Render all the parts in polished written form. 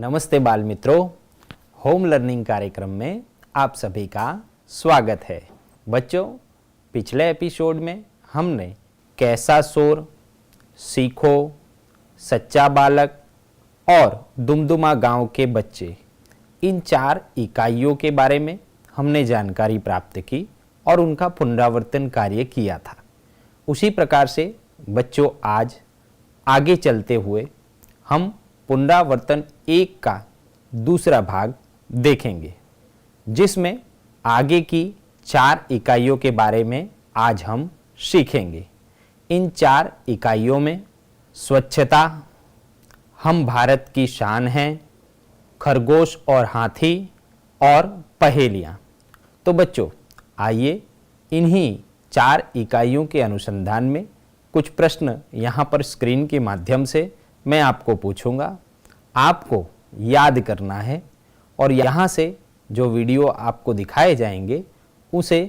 नमस्ते बाल मित्रों, होम लर्निंग कार्यक्रम में आप सभी का स्वागत है। बच्चों, पिछले एपिसोड में हमने कैसा शोर, सीखो, सच्चा बालक और दुमदुमा गांव के बच्चे, इन 4 इकाइयों के बारे में हमने जानकारी प्राप्त की और उनका पुनरावर्तन कार्य किया था। उसी प्रकार से बच्चों, आज आगे चलते हुए हम पुनरावर्तन 1 का दूसरा भाग देखेंगे, जिसमें आगे की 4 इकाइयों के बारे में आज हम सीखेंगे। इन 4 इकाइयों में स्वच्छता, हम भारत की शान हैं, खरगोश और हाथी और पहेलियाँ। तो बच्चों, आइए इन्हीं 4 इकाइयों के अनुसंधान में कुछ प्रश्न यहाँ पर स्क्रीन के माध्यम से मैं आपको पूछूंगा। आपको याद करना है और यहाँ से जो वीडियो आपको दिखाए जाएंगे उसे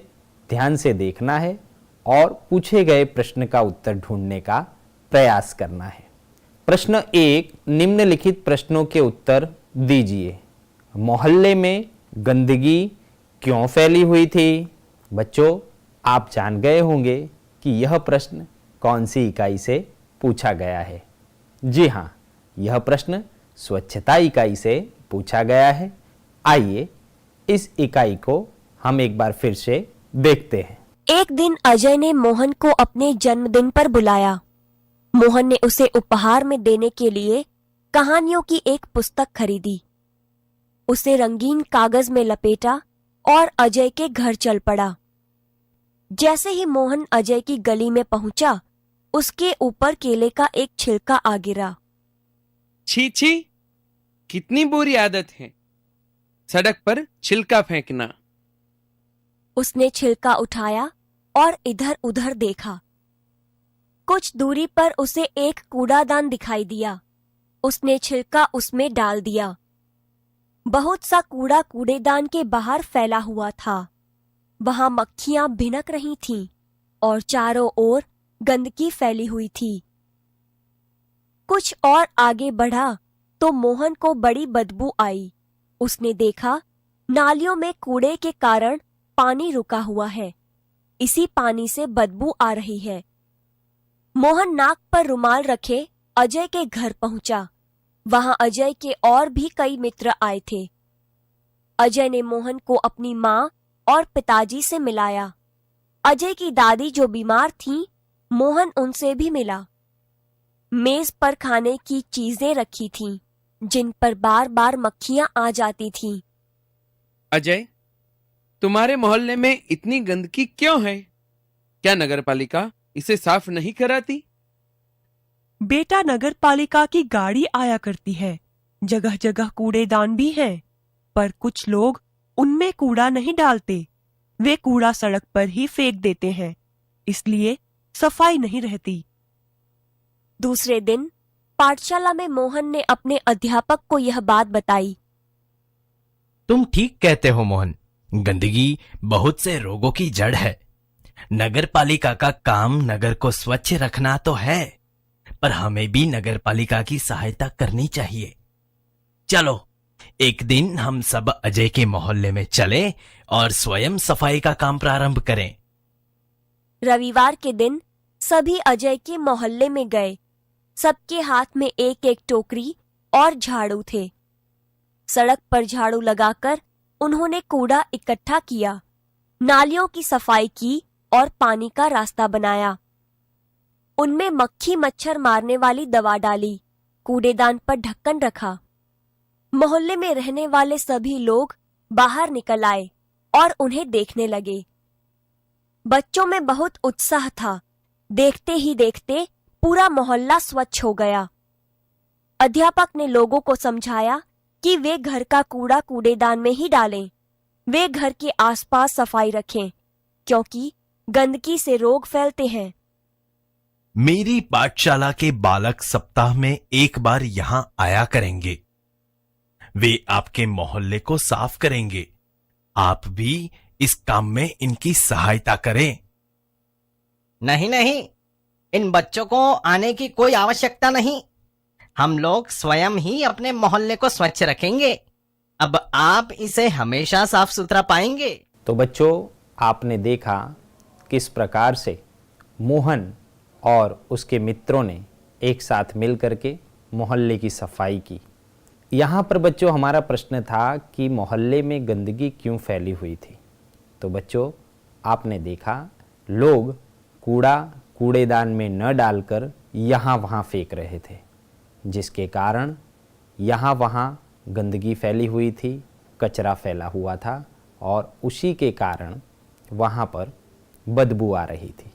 ध्यान से देखना है और पूछे गए प्रश्न का उत्तर ढूंढने का प्रयास करना है। प्रश्न 1, निम्नलिखित प्रश्नों के उत्तर दीजिए। मोहल्ले में गंदगी क्यों फैली हुई थी? बच्चों, आप जान गए होंगे कि यह प्रश्न कौन सी इकाई से पूछा गया है। जी हाँ, यह प्रश्न स्वच्छता इकाई से पूछा गया है। आइए इस इकाई को हम एक बार फिर से देखते हैं। एक दिन अजय ने मोहन को अपने जन्मदिन पर बुलाया। मोहन ने उसे उपहार में देने के लिए कहानियों की एक पुस्तक खरीदी। उसे रंगीन कागज में लपेटा और अजय के घर चल पड़ा। जैसे ही मोहन अजय की गली में पहुंचा, उसके ऊपर केले का एक छिलका आ गिरा। छी छी, कितनी बुरी आदत है सड़क पर छिलका फेंकना। उसने छिलका उठाया और इधर उधर देखा। कुछ दूरी पर उसे एक कूड़ादान दिखाई दिया। उसने छिलका उसमें डाल दिया। बहुत सा कूड़ा कूड़ेदान के बाहर फैला हुआ था। वहां मक्खियां भिनक रही थीं और चारों ओर गंदगी फैली हुई थी। कुछ और आगे बढ़ा तो मोहन को बड़ी बदबू आई। उसने देखा, नालियों में कूड़े के कारण पानी रुका हुआ है। इसी पानी से बदबू आ रही है। मोहन नाक पर रुमाल रखे अजय के घर पहुंचा। वहां अजय के और भी कई मित्र आए थे। अजय ने मोहन को अपनी माँ और पिताजी से मिलाया। अजय की दादी जो बीमार थीं, मोहन उनसे भी मिला। मेज पर खाने की चीजें रखी थीं, जिन पर बार बार मक्खियां आ जाती थीं। अजय, तुम्हारे मोहल्ले में इतनी गंदगी क्यों है? क्या नगरपालिका इसे साफ नहीं कराती? बेटा, नगरपालिका की गाड़ी आया करती है। जगह जगह कूड़ेदान भी हैं, पर कुछ लोग उनमें कूड़ा नहीं डालते। वे कूड़ा सड़क पर ही फेंक देते हैं, इसलिए सफाई नहीं रहती। दूसरे दिन पाठशाला में मोहन ने अपने अध्यापक को यह बात बताई। तुम ठीक कहते हो मोहन, गंदगी बहुत से रोगों की जड़ है। नगरपालिका का काम नगर को स्वच्छ रखना तो है, पर हमें भी नगरपालिका की सहायता करनी चाहिए। चलो, एक दिन हम सब अजय के मोहल्ले में चलें और स्वयं सफाई का काम प्रारंभ करें। रविवार के दिन सभी अजय के मोहल्ले में गए। सबके हाथ में एक एक टोकरी और झाड़ू थे। सड़क पर झाड़ू लगाकर उन्होंने कूड़ा इकट्ठा किया, नालियों की सफाई की और पानी का रास्ता बनाया। उनमें मक्खी मच्छर मारने वाली दवा डाली, कूड़ेदान पर ढक्कन रखा। मोहल्ले में रहने वाले सभी लोग बाहर निकल आए और उन्हें देखने लगे। बच्चों में बहुत उत्साह था। देखते ही देखते पूरा मोहल्ला स्वच्छ हो गया। अध्यापक ने लोगों को समझाया कि वे घर का कूड़ा कूड़ेदान में ही डालें। वे घर के आसपास सफाई रखें, क्योंकि गंदगी से रोग फैलते हैं। मेरी पाठशाला के बालक सप्ताह में एक बार यहाँ आया करेंगे। वे आपके मोहल्ले को साफ करेंगे। आप भी इस काम में इनकी सहायता करें। नहीं नहीं, इन बच्चों को आने की कोई आवश्यकता नहीं। हम लोग स्वयं ही अपने मोहल्ले को स्वच्छ रखेंगे। अब आप इसे हमेशा साफ सुथरा पाएंगे। तो बच्चों, आपने देखा किस प्रकार से मोहन और उसके मित्रों ने एक साथ मिलकर के मोहल्ले की सफाई की। यहाँ पर बच्चों हमारा प्रश्न था कि मोहल्ले में गंदगी क्यों फैली हुई थी। तो बच्चों, आपने देखा लोग कूड़ा कूड़ेदान में न डालकर यहाँ वहाँ फेंक रहे थे, जिसके कारण यहाँ वहाँ गंदगी फैली हुई थी, कचरा फैला हुआ था और उसी के कारण वहाँ पर बदबू आ रही थी।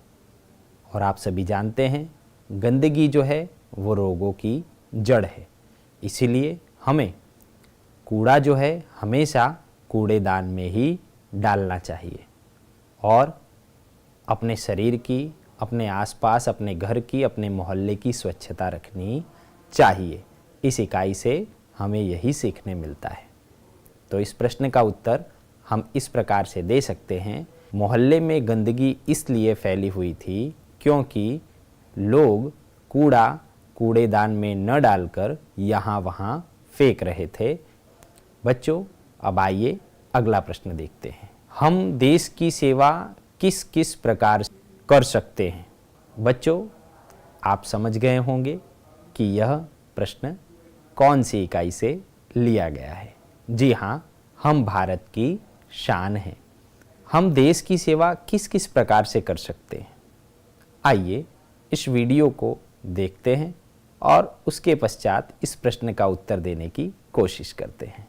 और आप सभी जानते हैं गंदगी जो है वो रोगों की जड़ है, इसीलिए हमें कूड़ा जो है हमेशा कूड़ेदान में ही डालना चाहिए और अपने शरीर की, अपने आसपास, अपने घर की, अपने मोहल्ले की स्वच्छता रखनी चाहिए। इस इकाई से हमें यही सीखने मिलता है। तो इस प्रश्न का उत्तर हम इस प्रकार से दे सकते हैं, मोहल्ले में गंदगी इसलिए फैली हुई थी क्योंकि लोग कूड़ा कूड़ेदान में न डालकर यहाँ वहाँ फेंक रहे थे। बच्चों, अब आइए अगला प्रश्न देखते हैं। हम देश की सेवा किस किस प्रकार कर सकते हैं? बच्चों, आप समझ गए होंगे कि यह प्रश्न कौन सी इकाई से लिया गया है। जी हाँ, हम भारत की शान हैं। हम देश की सेवा किस किस प्रकार से कर सकते हैं? आइए इस वीडियो को देखते हैं और उसके पश्चात इस प्रश्न का उत्तर देने की कोशिश करते हैं।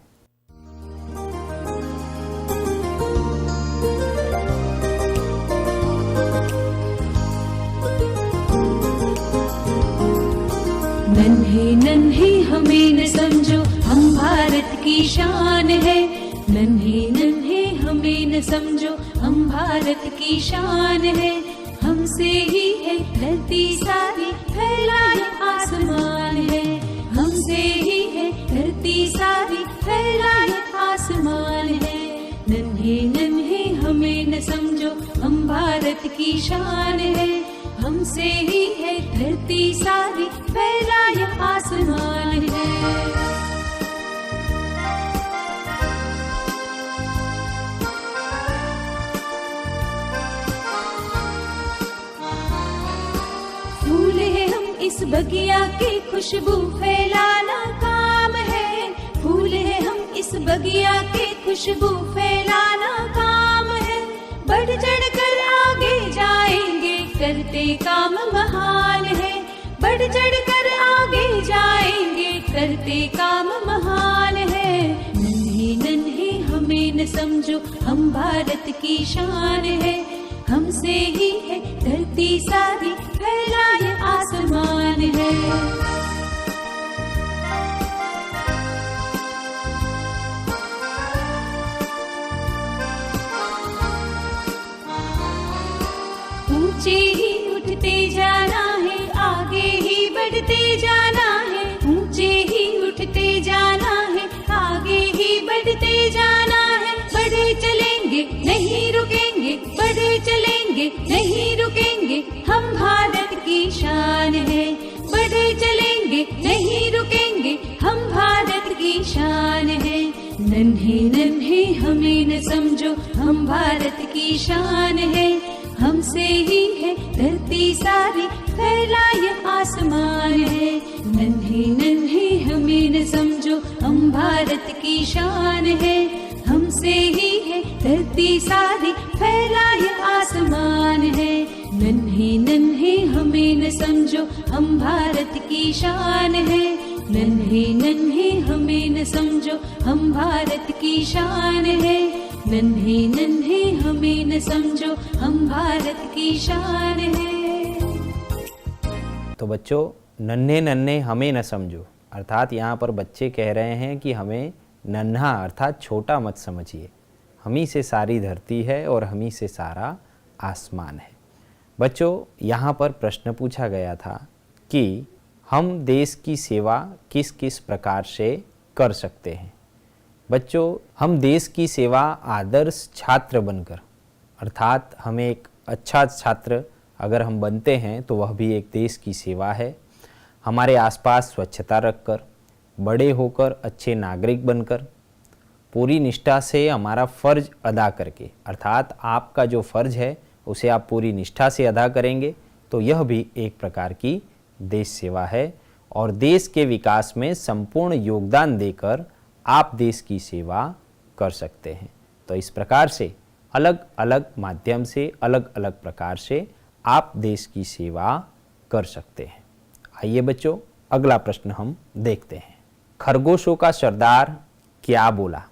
नन्हे नन्हे हमें न समझो, हम भारत की शान है। नन्हे नन्हे हमें न समझो, हम भारत की शान है। हमसे ही है धरती सारी, फैला ये आसमान है। हमसे ही है धरती सारी, फैला ये आसमान है। नन्हे नन्हे हमें न समझो, हम भारत की शान है। हमसे ही है धरती सारी, फैला ये आसमान है। फूल है हम इस बगिया की, खुशबू फैलाना काम है। फूल है हम इस बगिया की, खुशबू फैलाना काम है। बढ़ चढ़ कर आगे जाएंगे, करते काम महान है। बढ़ चढ़ कर आगे जाएंगे, करते काम महान है। नन्हे नन्हे हमें न समझो, हम भारत की शान है। हमसे ही है धरती सारी, फैला ये आसमान है। ऊंचे ही उठते जाना है, आगे ही बढ़ते जाना है। ऊंचे ही उठते जाना है, आगे ही बढ़ते जाना है। बढ़े चलेंगे नहीं रुकेंगे, बढ़े चलेंगे नहीं रुकेंगे, हम भारत की शान है। बढ़े चलेंगे नहीं रुकेंगे, हम भारत की शान है। नन्हे नन्हे हमें न समझो, हम भारत की शान है। हमसे ही है धरती सारी, फैला ये आसमान है। नन्हे नन्हे हमें न समझो, हम भारत की शान है। हमसे ही है धरती सारी, फैला ये आसमान है। नन्हे नन्हे हमें न समझो, हम भारत की शान है। नन्हे नन्हे हमें न समझो, हम भारत की शान है। नन्हे नन्हे हमें न समझो, हम भारत की शान है। तो बच्चों, नन्हे नन्हे हमें न समझो, अर्थात यहाँ पर बच्चे कह रहे हैं कि हमें नन्हा अर्थात छोटा मत समझिए। हम ही से सारी धरती है और हम ही से सारा आसमान है। बच्चों, यहाँ पर प्रश्न पूछा गया था कि हम देश की सेवा किस किस प्रकार से कर सकते हैं। बच्चों, हम देश की सेवा आदर्श छात्र बनकर, अर्थात हमें एक अच्छा छात्र अगर हम बनते हैं तो वह भी एक देश की सेवा है। हमारे आसपास स्वच्छता रखकर, बड़े होकर अच्छे नागरिक बनकर, पूरी निष्ठा से हमारा फ़र्ज अदा करके, अर्थात आपका जो फ़र्ज है उसे आप पूरी निष्ठा से अदा करेंगे तो यह भी एक प्रकार की देश सेवा है और देश के विकास में संपूर्ण योगदान देकर आप देश की सेवा कर सकते हैं। तो इस प्रकार से अलग अलग माध्यम से, अलग अलग प्रकार से आप देश की सेवा कर सकते हैं। आइए बच्चों, अगला प्रश्न हम देखते हैं। खरगोशों का सरदार क्या बोला?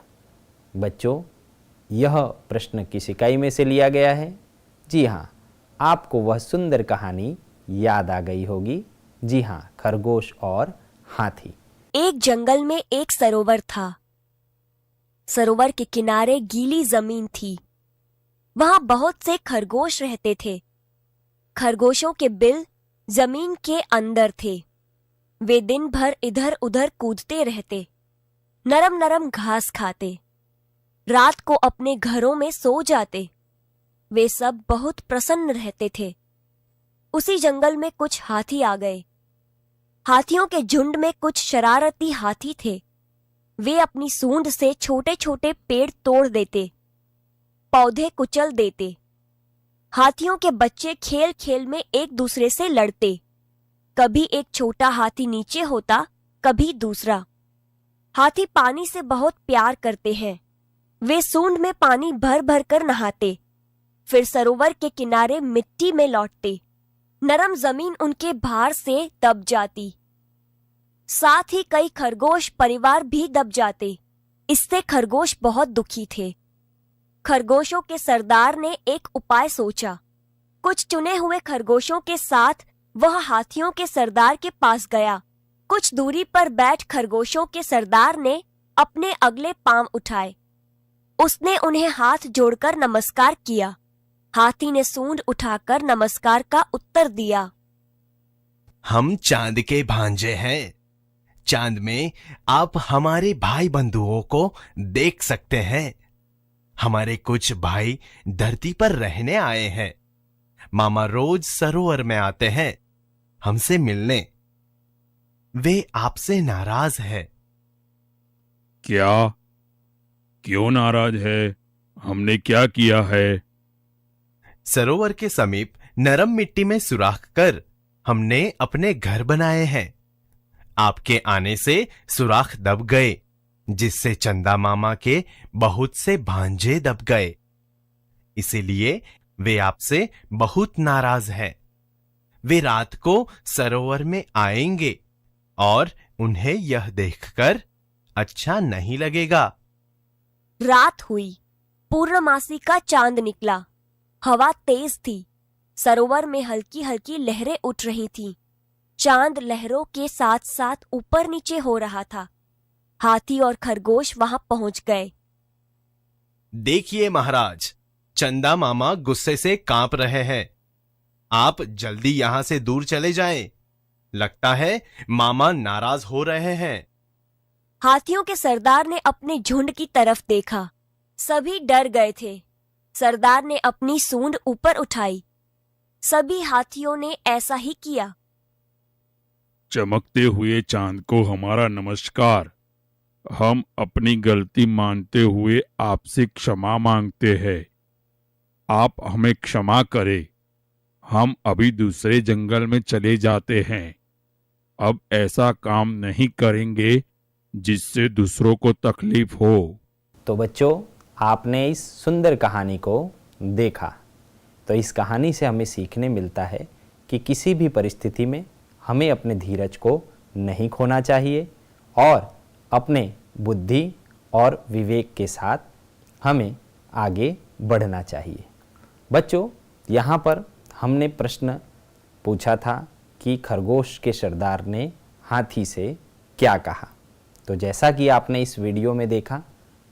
बच्चों, यह प्रश्न किस इकाई में से लिया गया है? जी हाँ, आपको वह सुंदर कहानी याद आ गई होगी। जी हाँ, खरगोश और हाथी। एक जंगल में एक सरोवर था। सरोवर के किनारे गीली जमीन थी। वहां बहुत से खरगोश रहते थे। खरगोशों के बिल जमीन के अंदर थे। वे दिन भर इधर उधर कूदते रहते, नरम नरम घास खाते, रात को अपने घरों में सो जाते। वे सब बहुत प्रसन्न रहते थे। उसी जंगल में कुछ हाथी आ गए। हाथियों के झुंड में कुछ शरारती हाथी थे। वे अपनी सूंड से छोटे छोटे पेड़ तोड़ देते, पौधे कुचल देते। हाथियों के बच्चे खेल खेल में एक दूसरे से लड़ते। कभी एक छोटा हाथी नीचे होता, कभी दूसरा। हाथी पानी से बहुत प्यार करते हैं। वे सूंड में पानी भर भर कर नहाते, फिर सरोवर के किनारे मिट्टी में लौटते। नरम जमीन उनके भार से दब जाती। साथ ही कई खरगोश परिवार भी दब जाते। इससे खरगोश बहुत दुखी थे। खरगोशों के सरदार ने एक उपाय सोचा। कुछ चुने हुए खरगोशों के साथ वह हाथियों के सरदार के पास गया। कुछ दूरी पर बैठ खरगोशों के सरदार ने अपने अगले पांव उठाए। उसने उन्हें हाथ जोड़कर नमस्कार किया। हाथी ने सूंड उठाकर नमस्कार का उत्तर दिया। हम चांद के भांजे हैं। चांद में आप हमारे भाई बंधुओं को देख सकते हैं। हमारे कुछ भाई धरती पर रहने आए हैं। मामा रोज सरोवर में आते हैं हमसे मिलने। वे आपसे नाराज है। क्या? क्यों नाराज है? हमने क्या किया है? सरोवर के समीप नरम मिट्टी में सुराख कर हमने अपने घर बनाए हैं। आपके आने से सुराख दब गए, जिससे चंदा मामा के बहुत से भांजे दब गए। इसीलिए वे आपसे बहुत नाराज हैं। वे रात को सरोवर में आएंगे और उन्हें यह देखकर अच्छा नहीं लगेगा। रात हुई। पूर्णमासी का चांद निकला। हवा तेज थी। सरोवर में हल्की हल्की लहरें उठ रही थीं। चांद लहरों के साथ साथ ऊपर नीचे हो रहा था। हाथी और खरगोश वहां पहुंच गए। देखिए महाराज, चंदा मामा गुस्से से कांप रहे हैं। आप जल्दी यहां से दूर चले जाएं। लगता है मामा नाराज हो रहे हैं। हाथियों के सरदार ने अपने झुंड की तरफ देखा। सभी डर गए थे। सरदार ने अपनी सूंड ऊपर उठाई। सभी हाथियों ने ऐसा ही किया। चमकते हुए चांद को हमारा नमस्कार। हम अपनी गलती मानते हुए आपसे क्षमा मांगते हैं। आप हमें क्षमा करें। हम अभी दूसरे जंगल में चले जाते हैं। अब ऐसा काम नहीं करेंगे जिससे दूसरों को तकलीफ हो। तो बच्चों, आपने इस सुंदर कहानी को देखा। तो इस कहानी से हमें सीखने मिलता है कि किसी भी परिस्थिति में हमें अपने धीरज को नहीं खोना चाहिए और अपने बुद्धि और विवेक के साथ हमें आगे बढ़ना चाहिए। बच्चों, यहाँ पर हमने प्रश्न पूछा था कि खरगोश के सरदार ने हाथी से क्या कहा। तो जैसा कि आपने इस वीडियो में देखा,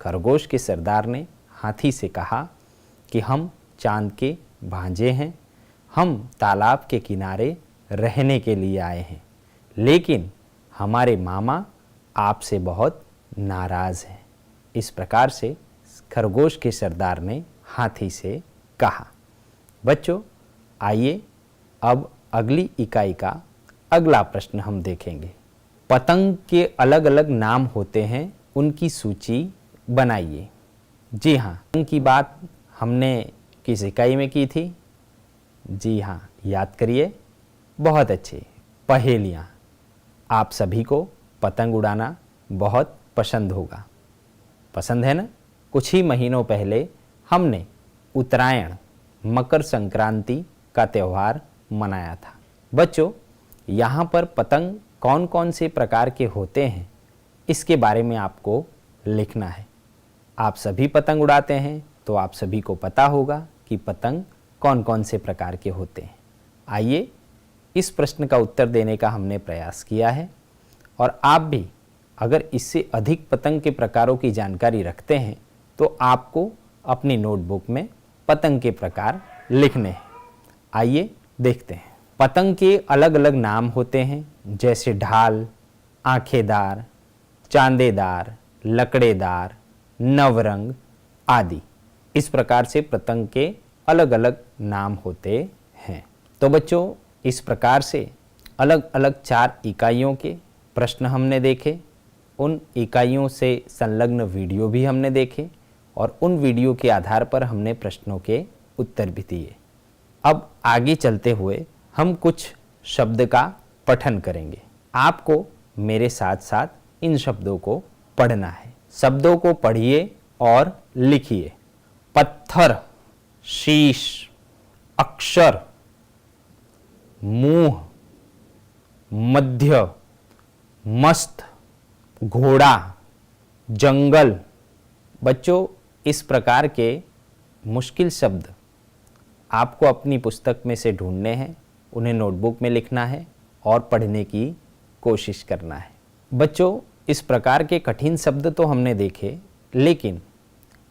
खरगोश के सरदार ने हाथी से कहा कि हम चांद के भांजे हैं। हम तालाब के किनारे रहने के लिए आए हैं, लेकिन हमारे मामा आपसे बहुत नाराज़ हैं। इस प्रकार से खरगोश के सरदार ने हाथी से कहा। बच्चों, आइए अब अगली इकाई का अगला प्रश्न हम देखेंगे। पतंग के अलग अलग नाम होते हैं, उनकी सूची बनाइए। जी हाँ, पतंग की बात हमने किस इकाई में की थी? जी हाँ, याद करिए। बहुत अच्छे। पहेलियाँ। आप सभी को पतंग उड़ाना बहुत पसंद होगा, पसंद है ना? कुछ ही महीनों पहले हमने उत्तरायण, मकर संक्रांति का त्यौहार मनाया था। बच्चों, यहाँ पर पतंग कौन कौन से प्रकार के होते हैं, इसके बारे में आपको लिखना है। आप सभी पतंग उड़ाते हैं तो आप सभी को पता होगा कि पतंग कौन कौन से प्रकार के होते हैं। आइए, इस प्रश्न का उत्तर देने का हमने प्रयास किया है, और आप भी अगर इससे अधिक पतंग के प्रकारों की जानकारी रखते हैं तो आपको अपनी नोटबुक में पतंग के प्रकार लिखने हैं। आइए देखते हैं। पतंग के अलग अलग नाम होते हैं, जैसे ढाल, आंखेदार, चांदेदार, लकड़ेदार, नवरंग आदि। इस प्रकार से पतंग के अलग अलग नाम होते हैं। तो बच्चों, इस प्रकार से अलग अलग 4 इकाइयों के प्रश्न हमने देखे, उन इकाइयों से संलग्न वीडियो भी हमने देखे, और उन वीडियो के आधार पर हमने प्रश्नों के उत्तर भी दिए। अब आगे चलते हुए हम कुछ शब्द का पठन करेंगे। आपको मेरे साथ साथ इन शब्दों को पढ़ना है। शब्दों को पढ़िए और लिखिए। पत्थर, शीश, अक्षर, मुंह, मध्य, मस्त, घोड़ा, जंगल। बच्चों, इस प्रकार के मुश्किल शब्द आपको अपनी पुस्तक में से ढूंढने हैं, उन्हें नोटबुक में लिखना है और पढ़ने की कोशिश करना है। बच्चों, इस प्रकार के कठिन शब्द तो हमने देखे, लेकिन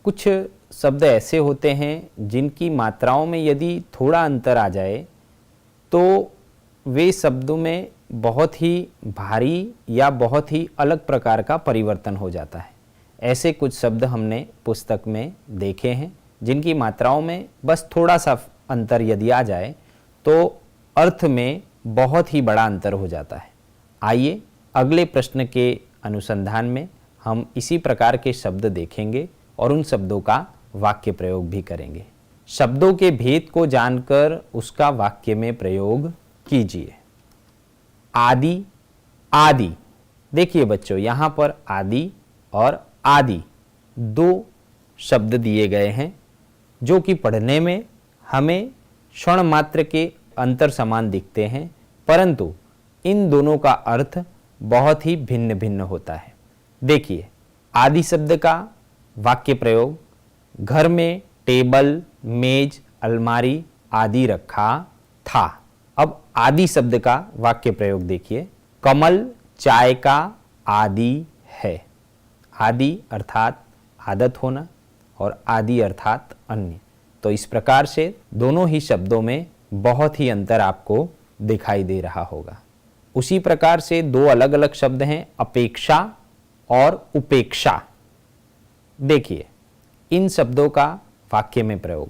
कुछ शब्द ऐसे होते हैं जिनकी मात्राओं में यदि थोड़ा अंतर आ जाए तो वे शब्दों में बहुत ही भारी या बहुत ही अलग प्रकार का परिवर्तन हो जाता है। ऐसे कुछ शब्द हमने पुस्तक में देखे हैं जिनकी मात्राओं में बस थोड़ा सा अंतर यदि आ जाए तो अर्थ में बहुत ही बड़ा अंतर हो जाता है। आइए, अगले प्रश्न के अनुसंधान में हम इसी प्रकार के शब्द देखेंगे और उन शब्दों का वाक्य प्रयोग भी करेंगे। शब्दों के भेद को जानकर उसका वाक्य में प्रयोग कीजिए। आदि, आदि। देखिए बच्चों, यहाँ पर आदि और आदि 2 शब्द दिए गए हैं जो कि पढ़ने में हमें क्षण मात्र के अंतर समान दिखते हैं, परंतु इन दोनों का अर्थ बहुत ही भिन्न भिन्न होता है। देखिए, आदि शब्द का वाक्य प्रयोग, घर में टेबल, मेज, अलमारी आदि रखा था। अब आदि शब्द का वाक्य प्रयोग देखिए, कमल चाय का आदि है। आदि अर्थात आदत होना और आदि अर्थात अन्य। तो इस प्रकार से दोनों ही शब्दों में बहुत ही अंतर आपको दिखाई दे रहा होगा। उसी प्रकार से 2 अलग अलग शब्द हैं, अपेक्षा और उपेक्षा। देखिए, इन शब्दों का वाक्य में प्रयोग,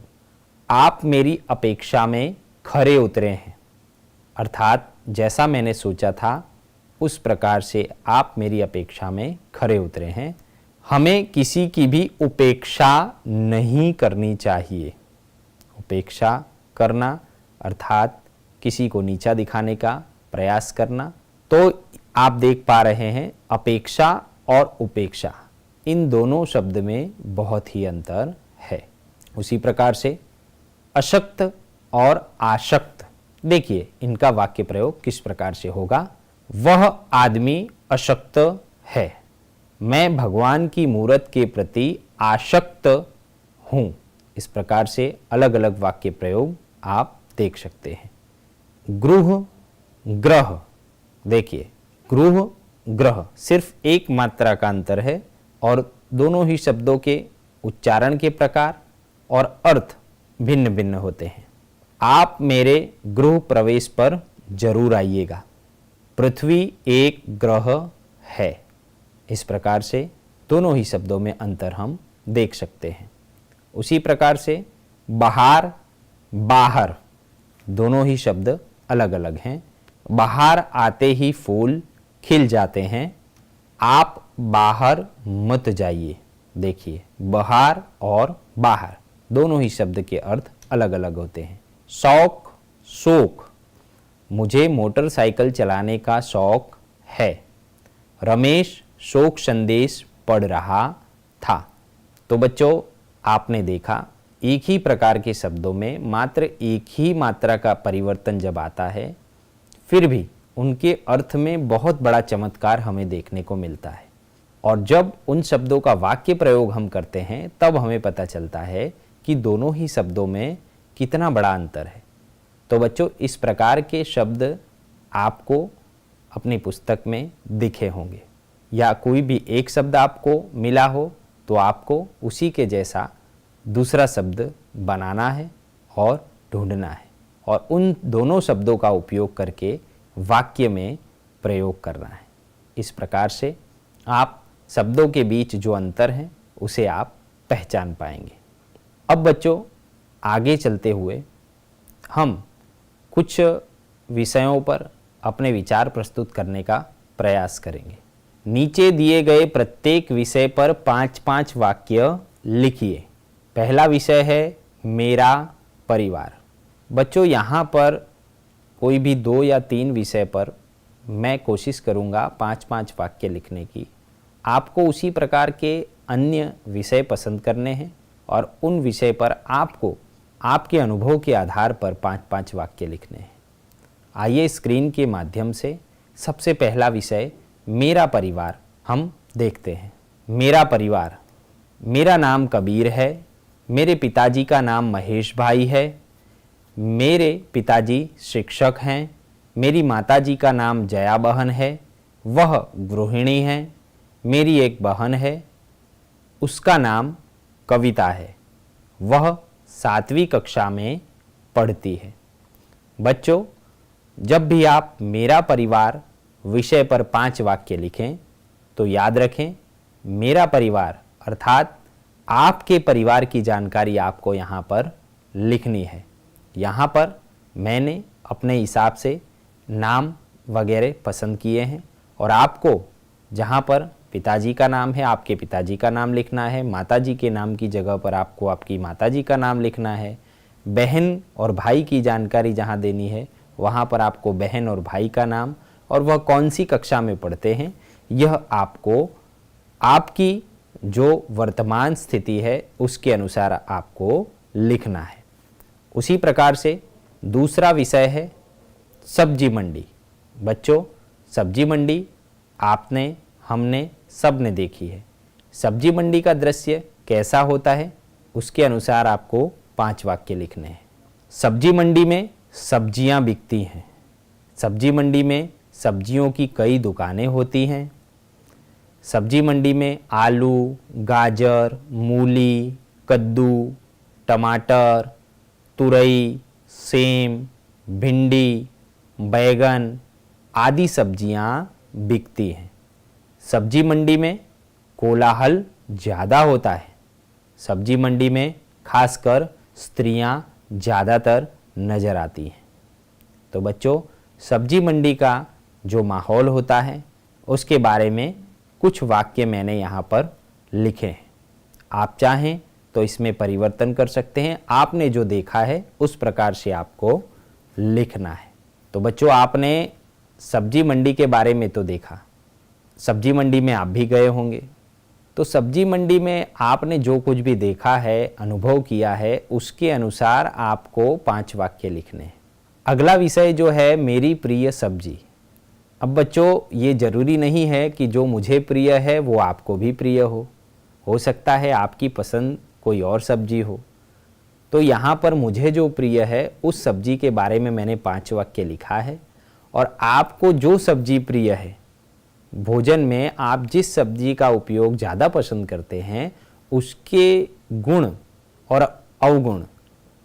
आप मेरी अपेक्षा में खरे उतरे हैं, अर्थात जैसा मैंने सोचा था उस प्रकार से आप मेरी अपेक्षा में खरे उतरे हैं। हमें किसी की भी उपेक्षा नहीं करनी चाहिए। उपेक्षा करना अर्थात किसी को नीचा दिखाने का प्रयास करना। तो आप देख पा रहे हैं, अपेक्षा और उपेक्षा इन दोनों शब्द में बहुत ही अंतर है। उसी प्रकार से अशक्त और आशक्त, देखिए इनका वाक्य प्रयोग किस प्रकार से होगा। वह आदमी अशक्त है, मैं भगवान की मूरत के प्रति आशक्त हूँ। इस प्रकार से अलग अलग वाक्य प्रयोग आप देख सकते हैं। गृह, ग्रह, देखिए गृह ग्रह सिर्फ एक मात्रा का अंतर है और दोनों ही शब्दों के उच्चारण के प्रकार और अर्थ भिन्न भिन्न होते हैं। आप मेरे गृह प्रवेश पर जरूर आइएगा। पृथ्वी एक ग्रह है। इस प्रकार से दोनों ही शब्दों में अंतर हम देख सकते हैं। उसी प्रकार से बाहर, बाहर, दोनों ही शब्द अलग अलग हैं। बाहर आते ही फूल खिल जाते हैं, आप बाहर मत जाइए। देखिए, बाहर और बाहर दोनों ही शब्द के अर्थ अलग अलग होते हैं। शौक, शौक, मुझे मोटरसाइकिल चलाने का शौक है। रमेश शोक संदेश पढ़ रहा था। तो बच्चों, आपने देखा एक ही प्रकार के शब्दों में मात्र एक ही मात्रा का परिवर्तन जब आता है, फिर भी उनके अर्थ में बहुत बड़ा चमत्कार हमें देखने को मिलता है। और जब उन शब्दों का वाक्य प्रयोग हम करते हैं तब हमें पता चलता है कि दोनों ही शब्दों में कितना बड़ा अंतर है। तो बच्चों, इस प्रकार के शब्द आपको अपनी पुस्तक में दिखे होंगे, या कोई भी एक शब्द आपको मिला हो तो आपको उसी के जैसा दूसरा शब्द बनाना है और ढूंढना है, और उन दोनों शब्दों का उपयोग करके वाक्य में प्रयोग करना है। इस प्रकार से आप शब्दों के बीच जो अंतर है उसे आप पहचान पाएंगे। अब बच्चों, आगे चलते हुए हम कुछ विषयों पर अपने विचार प्रस्तुत करने का प्रयास करेंगे। नीचे दिए गए प्रत्येक विषय पर 5-5 वाक्य लिखिए। पहला विषय है मेरा परिवार। बच्चों, यहाँ पर कोई भी 2 या 3 विषय पर मैं कोशिश करूँगा 5-5 वाक्य लिखने की। आपको उसी प्रकार के अन्य विषय पसंद करने हैं और उन विषय पर आपको आपके अनुभव के आधार पर 5-5 वाक्य लिखने हैं। आइए स्क्रीन के माध्यम से सबसे पहला विषय मेरा परिवार हम देखते हैं। मेरा परिवार। मेरा नाम कबीर है। मेरे पिताजी का नाम महेश भाई है। मेरे पिताजी शिक्षक हैं। मेरी माताजी का नाम जया बहन है, वह गृहिणी है। मेरी एक बहन है, उसका नाम कविता है, वह 7वीं कक्षा में पढ़ती है। बच्चों, जब भी आप मेरा परिवार विषय पर 5 वाक्य लिखें तो याद रखें, मेरा परिवार अर्थात आपके परिवार की जानकारी आपको यहाँ पर लिखनी है। यहाँ पर मैंने अपने हिसाब से नाम वगैरह पसंद किए हैं, और आपको जहाँ पर पिताजी का नाम है आपके पिताजी का नाम लिखना है, माताजी के नाम की जगह पर आपको आपकी माताजी का नाम लिखना है, बहन और भाई की जानकारी जहाँ देनी है वहाँ पर आपको बहन और भाई का नाम और वह कौन सी कक्षा में पढ़ते हैं यह आपको आपकी जो वर्तमान स्थिति है उसके अनुसार आपको लिखना है। उसी प्रकार से दूसरा विषय है सब्जी मंडी। बच्चों, सब्जी मंडी आपने हमने सब ने देखी है। सब्जी मंडी का दृश्य कैसा होता है उसके अनुसार आपको 5 वाक्य लिखने हैं। सब्जी मंडी में सब्जियां बिकती हैं। सब्जी मंडी में सब्जियों की कई दुकानें होती हैं। सब्जी मंडी में आलू, गाजर, मूली, कद्दू, टमाटर, तुरई, सेम, भिंडी, बैगन आदि सब्जियां बिकती हैं। सब्जी मंडी में कोलाहल ज़्यादा होता है। सब्जी मंडी में खासकर स्त्रियां ज़्यादातर नज़र आती हैं। तो बच्चों, सब्जी मंडी का जो माहौल होता है उसके बारे में कुछ वाक्य मैंने यहाँ पर लिखे हैं। आप चाहें तो इसमें परिवर्तन कर सकते हैं। आपने जो देखा है उस प्रकार से आपको लिखना है। तो बच्चों, आपने सब्जी मंडी के बारे में तो देखा, सब्जी मंडी में आप भी गए होंगे। तो सब्जी मंडी में आपने जो कुछ भी देखा है, अनुभव किया है, उसके अनुसार आपको 5 वाक्य लिखने हैं। अगला विषय जो है मेरी प्रिय सब्जी। अब बच्चों, ये ज़रूरी नहीं है कि जो मुझे प्रिय है वो आपको भी प्रिय हो सकता है आपकी पसंद कोई और सब्जी हो। तो यहाँ पर मुझे जो प्रिय है उस सब्जी के बारे में मैंने 5 वाक्य लिखा है, और आपको जो सब्जी प्रिय है, भोजन में आप जिस सब्जी का उपयोग ज़्यादा पसंद करते हैं उसके गुण और अवगुण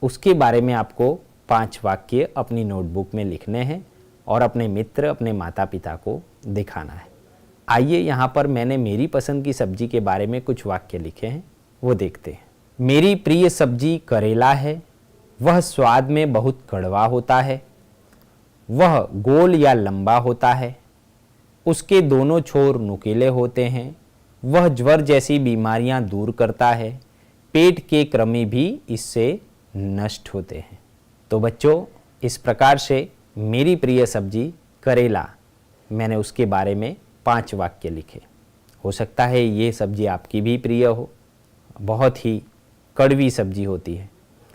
उसके बारे में आपको 5 वाक्य अपनी नोटबुक में लिखने हैं और अपने मित्र, अपने माता पिता को दिखाना है। आइए यहाँ पर मैंने मेरी पसंद की सब्जी के बारे में कुछ वाक्य लिखे हैं, वो देखते हैं। मेरी प्रिय सब्जी करेला है, वह स्वाद में बहुत कड़वा होता है। वह गोल या लंबा होता है, उसके दोनों छोर नुकीले होते हैं, वह ज्वर जैसी बीमारियां दूर करता है, पेट के कृमि भी इससे नष्ट होते हैं। तो बच्चों, इस प्रकार से मेरी प्रिय सब्जी करेला, मैंने उसके बारे में 5 वाक्य लिखे। हो सकता है ये सब्जी आपकी भी प्रिय हो। बहुत ही कड़वी सब्जी होती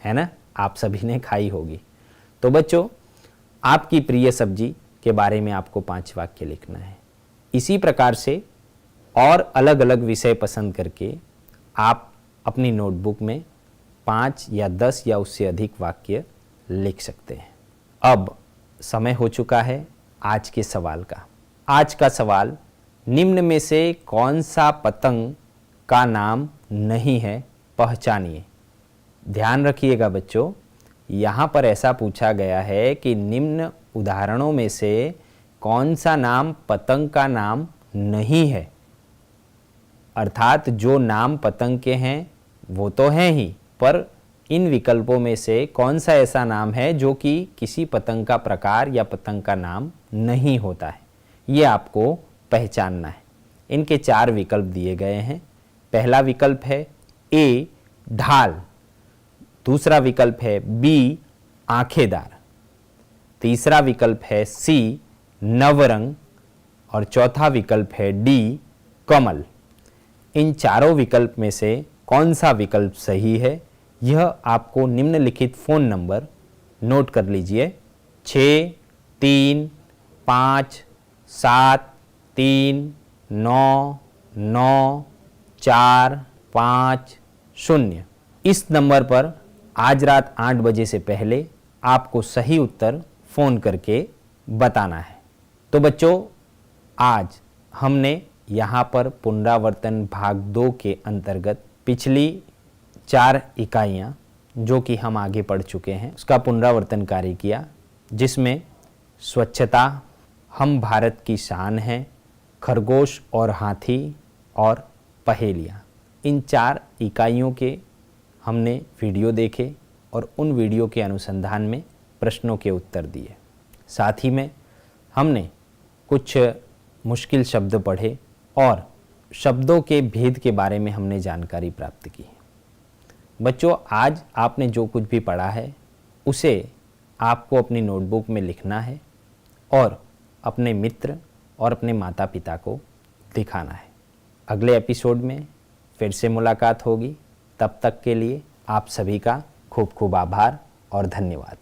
है ना? आप सभी ने खाई होगी। तो बच्चों, आपकी प्रिय सब्जी के बारे में आपको 5 वाक्य लिखना है। इसी प्रकार से और अलग अलग विषय पसंद करके आप अपनी नोटबुक में 5 या 10 या उससे अधिक वाक्य लिख सकते हैं। अब समय हो चुका है आज के सवाल का। आज का सवाल, निम्न में से कौन सा पतंग का नाम नहीं है, पहचानिए। ध्यान रखिएगा बच्चों, यहाँ पर ऐसा पूछा गया है कि निम्न उदाहरणों में से कौन सा नाम पतंग का नाम नहीं है। अर्थात जो नाम पतंग के हैं वो तो हैं ही, पर इन विकल्पों में से कौन सा ऐसा नाम है जो कि किसी पतंग का प्रकार या पतंग का नाम नहीं होता है, ये आपको पहचानना है। इनके 4 विकल्प दिए गए हैं। पहला विकल्प है ए ढाल, दूसरा विकल्प है बी आंखेदार, तीसरा विकल्प है सी नवरंग और चौथा विकल्प है डी कमल। इन चारों विकल्प में से कौन सा विकल्प सही है, यह आपको निम्नलिखित फ़ोन नंबर नोट कर लीजिए 6 3 5 7 3 9 9 4 5 0। इस नंबर पर आज रात 8 बजे से पहले आपको सही उत्तर फ़ोन करके बताना है। तो बच्चों, आज हमने यहाँ पर पुनरावर्तन भाग 2 के अंतर्गत पिछली 4 इकाइयाँ जो कि हम आगे पढ़ चुके हैं उसका पुनरावर्तन कार्य किया, जिसमें स्वच्छता, हम भारत की शान हैं, खरगोश और हाथी और पहेलियाँ। इन 4 इकाइयों के हमने वीडियो देखे और उन वीडियो के अनुसंधान में प्रश्नों के उत्तर दिए। साथ ही में हमने कुछ मुश्किल शब्द पढ़े और शब्दों के भेद के बारे में हमने जानकारी प्राप्त की। बच्चों, आज आपने जो कुछ भी पढ़ा है उसे आपको अपनी नोटबुक में लिखना है और अपने मित्र और अपने माता पिता को दिखाना है। अगले एपिसोड में फिर से मुलाकात होगी। तब तक के लिए आप सभी का खूब खूब आभार और धन्यवाद।